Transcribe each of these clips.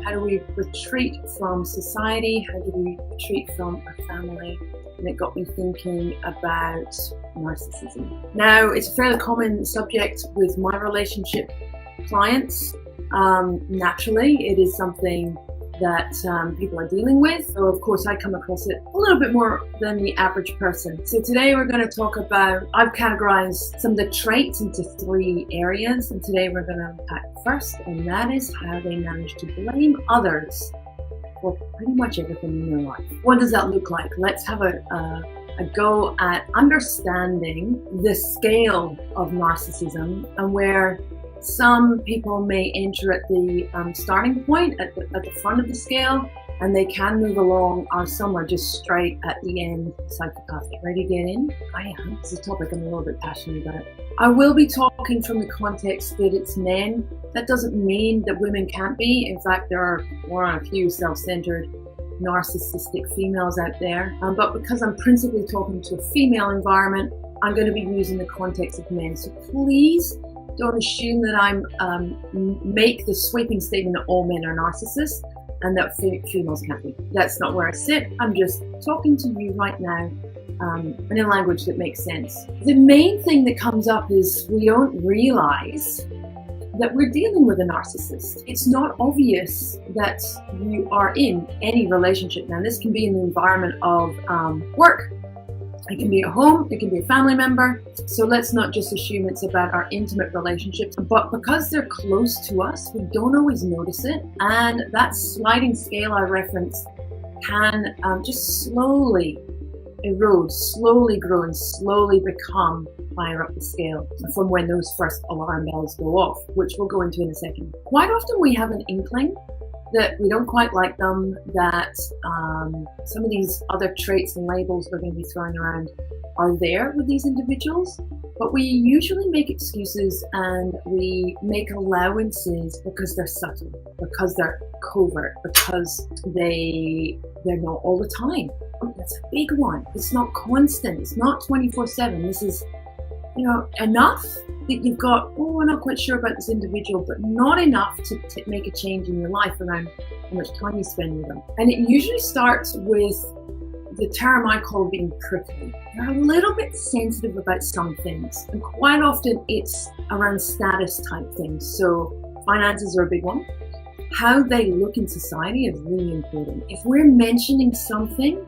How do we retreat from society? How do we retreat from our family? And it got me thinking about narcissism. Now, it's a fairly common subject with my relationship clients. Naturally, it is something that people are dealing with. So of course I come across it a little bit more than the average person. So today we're going to talk about, I've categorized some of the traits into 3 areas, and today we're going to unpack first, and that is how they manage to blame others for pretty much everything in their life. What does that look like? Let's have a go at understanding the scale of narcissism and where some people may enter at the starting point, at the front of the scale, and they can move along, or some are just straight at the end, psychopathic. Ready to get in? I am. This is a topic I'm a little bit passionate about. I will be talking from the context that it's men. That doesn't mean that women can't be. In fact, there are a few self-centered, narcissistic females out there. But because I'm principally talking to a female environment, I'm going to be using the context of men. So please don't assume that I'm make the sweeping statement that all men are narcissists and that females can't be. That's not where I sit. I'm just talking to you right now in a language that makes sense. The main thing that comes up is we don't realize that we're dealing with a narcissist. It's not obvious that you are in any relationship. Now, this can be in the environment of work. It can be at home, it can be a family member. So let's not just assume it's about our intimate relationships, but because they're close to us, we don't always notice it. And that sliding scale I referenced can just slowly erode, slowly grow, and slowly become higher up the scale from when those first alarm bells go off, which we'll go into in a second. Quite often we have an inkling that we don't quite like them, that some of these other traits and labels we're going to be throwing around are there with these individuals, but we usually make excuses and we make allowances because they're subtle, because they're covert, because they're not all the time. That's a big one. It's not constant. It's not 24/7. This is, enough that you've got, we're not quite sure about this individual, but not enough to make a change in your life around how much time you spend with them. And it usually starts with the term I call being prickly. They're a little bit sensitive about some things, and quite often it's around status type things. So finances are a big one. How they look in society is really important. If we're mentioning something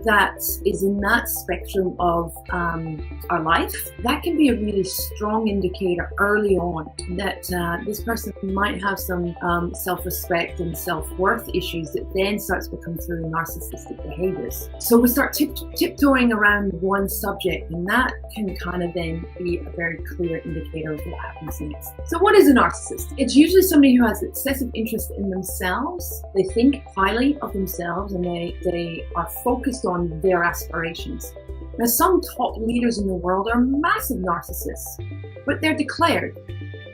that is in that spectrum of our life, that can be a really strong indicator early on that this person might have some self-respect and self-worth issues that then starts to come through narcissistic behaviors. So we start tiptoeing around one subject, and that can kind of then be a very clear indicator of what happens next. So what is a narcissist? It's usually somebody who has excessive interest in themselves. They think highly of themselves, and they are focused on their aspirations. Now, some top leaders in the world are massive narcissists, but they're declared,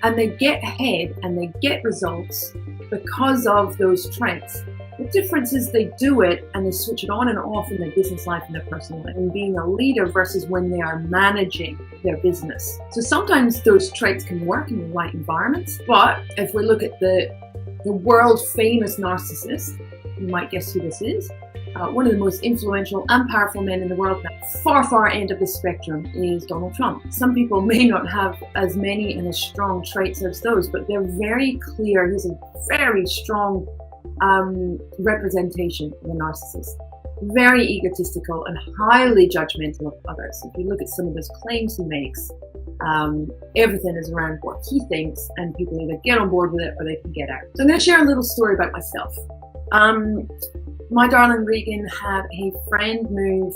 and they get ahead and they get results because of those traits. The difference is they do it and they switch it on and off in their business life and their personal life, and being a leader versus when they are managing their business. So sometimes those traits can work in the right environments, but if we look at the world famous narcissist, you might guess who this is. One of the most influential and powerful men in the world, far end of the spectrum, is Donald Trump. Some people may not have as many and as strong traits as those, but they're very clear. He's a very strong representation of a narcissist. Very egotistical and highly judgmental of others. If you look at some of those claims he makes, everything is around what he thinks, and people either get on board with it or they can get out. So I'm going to share a little story about myself. My darling Regan had a friend move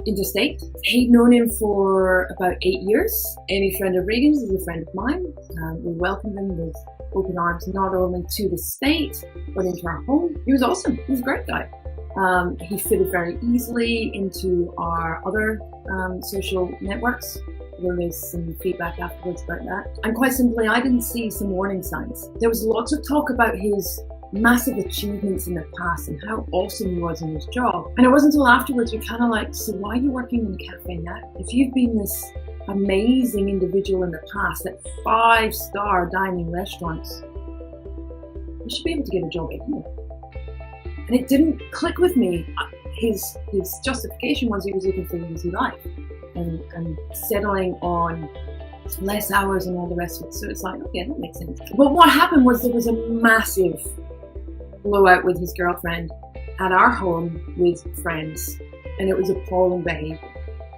interstate. He'd known him for about 8 years. Any friend of Regan's is a friend of mine. We welcomed him with open arms, not only to the state, but into our home. He was awesome. He was a great guy. He fitted very easily into our other social networks. There's some feedback afterwards about that. And quite simply, I didn't see some warning signs. There was lots of talk about his massive achievements in the past and how awesome he was in his job. And it wasn't until afterwards you're kind of like, so why are you working in a cafe now? If you've been this amazing individual in the past at 5-star dining restaurants, you should be able to get a job anywhere. And it didn't click with me. His justification was he was looking for an easy life and settling on less hours and all the rest of it. So it's like, okay, that makes sense. But what happened was there was a massive blowout with his girlfriend at our home with friends, and it was appalling behavior,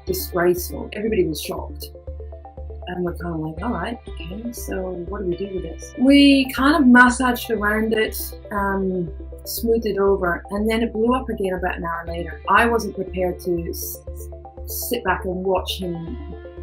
disgraceful. Everybody was shocked. And we're kind of like, all right, okay, so what do we do with this? We kind of massaged around it, smoothed it over, and then it blew up again about an hour later. I wasn't prepared to sit back and watch him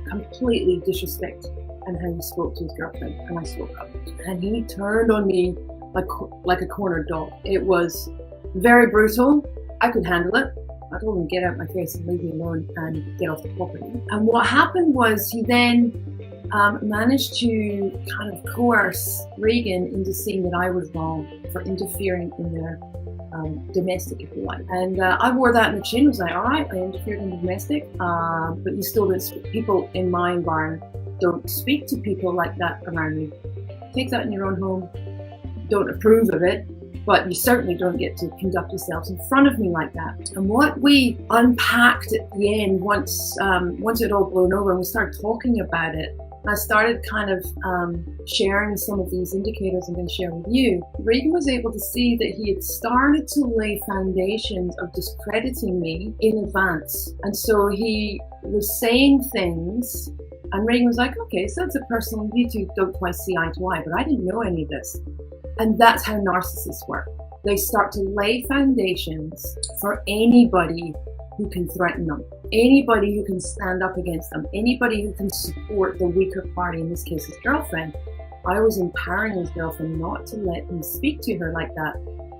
completely disrespect and how he spoke to his girlfriend, and I spoke up. And he turned on me like a cornered dog. It was very brutal. I could handle it. I told him, get out my face and leave me alone and get off the property. And what happened was he then managed to kind of coerce Regan into seeing that I was wrong for interfering in their domestic, if you like. And I wore that in the chin. I was like, all right, I interfered in the domestic, but you still don't speak. People in my environment don't speak to people like that around me. Take that in your own home. Don't approve of it, but you certainly don't get to conduct yourselves in front of me like that. And what we unpacked at the end, once it had all blown over and we started talking about it, I started kind of sharing some of these indicators I'm going to share with you. Regan was able to see that he had started to lay foundations of discrediting me in advance. And so he was saying things, and Regan was like, okay, so it's a personal, you two don't quite see eye to eye, but I didn't know any of this. And that's how narcissists work. They start to lay foundations for anybody who can threaten them, anybody who can stand up against them, anybody who can support the weaker party, in this case his girlfriend. I was empowering his girlfriend not to let him speak to her like that.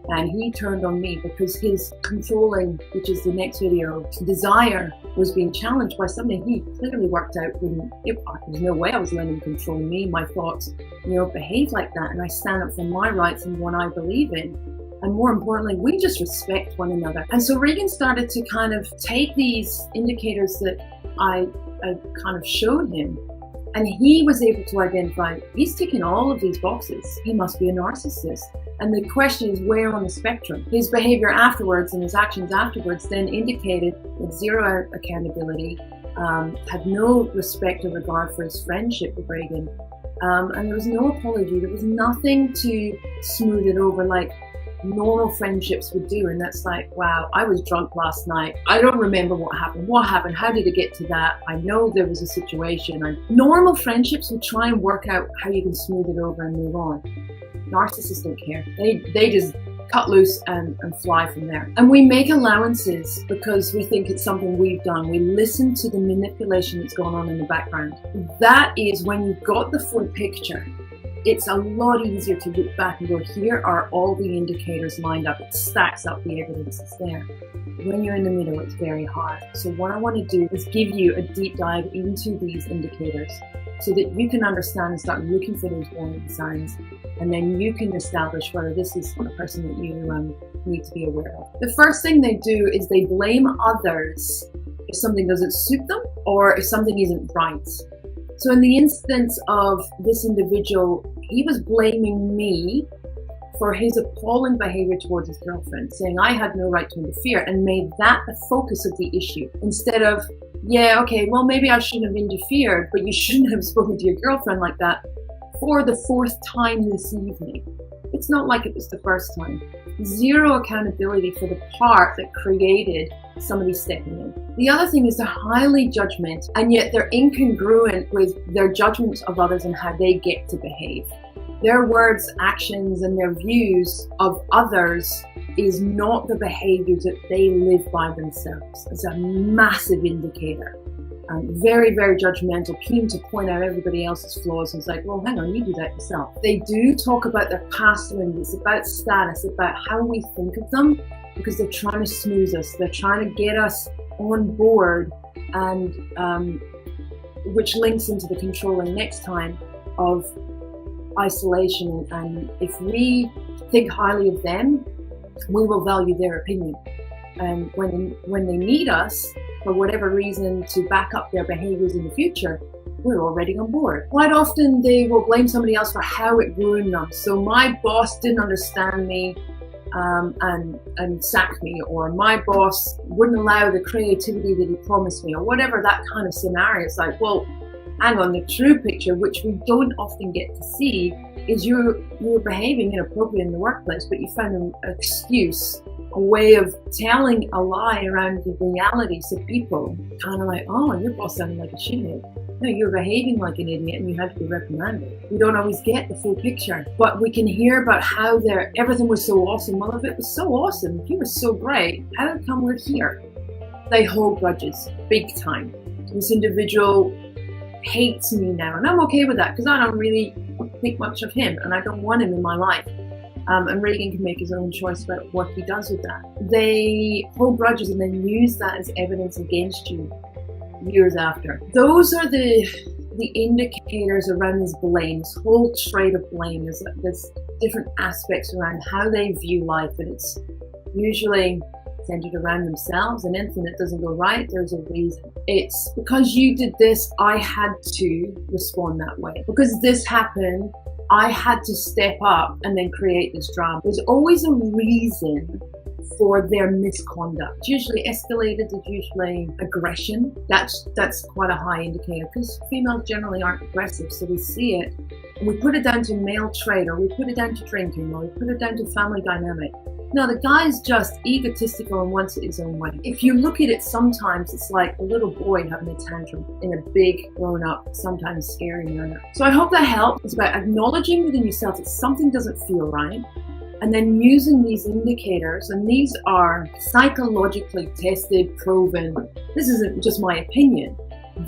And he turned on me because his controlling, which is the next video, desire was being challenged by somebody he clearly worked out. There's no way I was letting him control me, my thoughts, behave like that. And I stand up for my rights and what I believe in. And more importantly, we just respect one another. And so Regan started to kind of take these indicators that I kind of showed him, and he was able to identify, he's ticking all of these boxes. He must be a narcissist. And the question is, where on the spectrum? His behavior afterwards and his actions afterwards then indicated that zero accountability, had no respect or regard for his friendship with Regan. And there was no apology. There was nothing to smooth it over like normal friendships would do. And that's like, wow, I was drunk last night. I don't remember what happened. What happened? How did it get to that? I know there was a situation. Normal friendships would try and work out how you can smooth it over and move on. Narcissists don't care. They just cut loose and fly from there. And we make allowances because we think it's something we've done. We listen to the manipulation that's going on in the background. That is when you've got the full picture. It's a lot easier to look back and go, here are all the indicators lined up. It stacks up, the evidence is there. When you're in the middle, it's very hard. So what I want to do is give you a deep dive into these indicators so that you can understand and start looking for those warning signs. And then you can establish whether this is a person that you need to be aware of. The first thing they do is they blame others if something doesn't suit them or if something isn't right. So in the instance of this individual, he was blaming me for his appalling behavior towards his girlfriend, saying I had no right to interfere, and made that the focus of the issue. Instead of, yeah, okay, well, maybe I shouldn't have interfered, but you shouldn't have spoken to your girlfriend like that for the fourth time this evening. It's not like it was the first time. Zero accountability for the part that created somebody stepping in. The other thing is they're highly judgmental, and yet they're incongruent with their judgments of others and how they get to behave. Their words, actions, and their views of others is not the behaviors that they live by themselves. It's a massive indicator. Very, very judgmental, keen to point out everybody else's flaws. And it's like, well, hang on, you do that yourself. They do talk about their past wins. It's about status, about how we think of them, because they're trying to smooth us. They're trying to get us on board, and which links into the controlling next time of isolation. And if we think highly of them, we will value their opinion. And when they need us, for whatever reason, to back up their behaviors in the future, we're already on board. Quite often they will blame somebody else for how it ruined them. So my boss didn't understand me and sacked me, or my boss wouldn't allow the creativity that he promised me, or whatever that kind of scenario. It's like, well, hang on, the true picture, which we don't often get to see, is you're behaving inappropriately in the workplace, but you found an excuse, a way of telling a lie around the reality. So people kind of like, oh, your boss sounded like a shithead. No, you're behaving like an idiot and you have to be reprimanded. We don't always get the full picture, but we can hear about how everything was so awesome. Well, if it was so awesome, if you were so great, how come we're here? They hold grudges, big time. This individual hates me now, and I'm okay with that because I don't really think much of him and I don't want him in my life. And Reagan can make his own choice about what he does with that. They hold grudges and then use that as evidence against you years after. Those are the indicators around this blame, this whole trait of blame. There's different aspects around how they view life, and it's usually centered around themselves, and anything that doesn't go right, there's a reason. It's because you did this, I had to respond that way. Because this happened, I had to step up and then create this drama. There's always a reason for their misconduct. It's usually escalated, it's usually aggression. That's quite a high indicator, because females generally aren't aggressive, so we see it and we put it down to male trait, or we put it down to drinking, or we put it down to family dynamic. No, the guy's just egotistical and wants it his own way. If you look at it, sometimes it's like a little boy having a tantrum in a big, grown-up, sometimes scary manner. So I hope that helped. It's about acknowledging within yourself that something doesn't feel right, and then using these indicators, and these are psychologically tested, proven. This isn't just my opinion.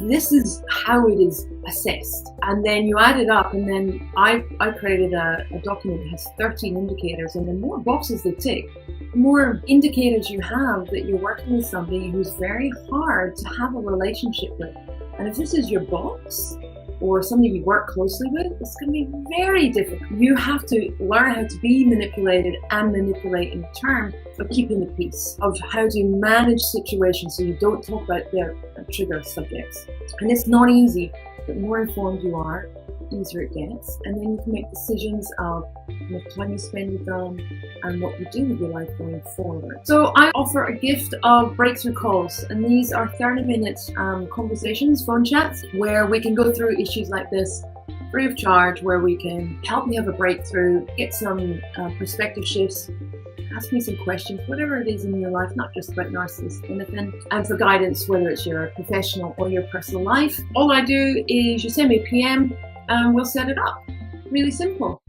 This is how it is assessed. And then you add it up, and then I created a document that has 13 indicators, and the more boxes they tick, the more indicators you have that you're working with somebody who's very hard to have a relationship with. And if this is your boss, or somebody you work closely with, it's going to be very difficult. You have to learn how to be manipulated and manipulate in terms of keeping the peace, of how to manage situations so you don't talk about their trigger subjects. And it's not easy. The more informed you are, the easier it gets. And then you can make decisions of how much time you spend with them and what you do with your life going forward. So I offer a gift of breakthrough calls, and these are 30-minute conversations, phone chats, where we can go through issues like this free of charge, where we can help you have a breakthrough, get some perspective shifts, ask me some questions, whatever it is in your life, not just about narcissists, anything, and for guidance, whether it's your professional or your personal life. All I do is you send me a PM and we'll set it up. Really simple.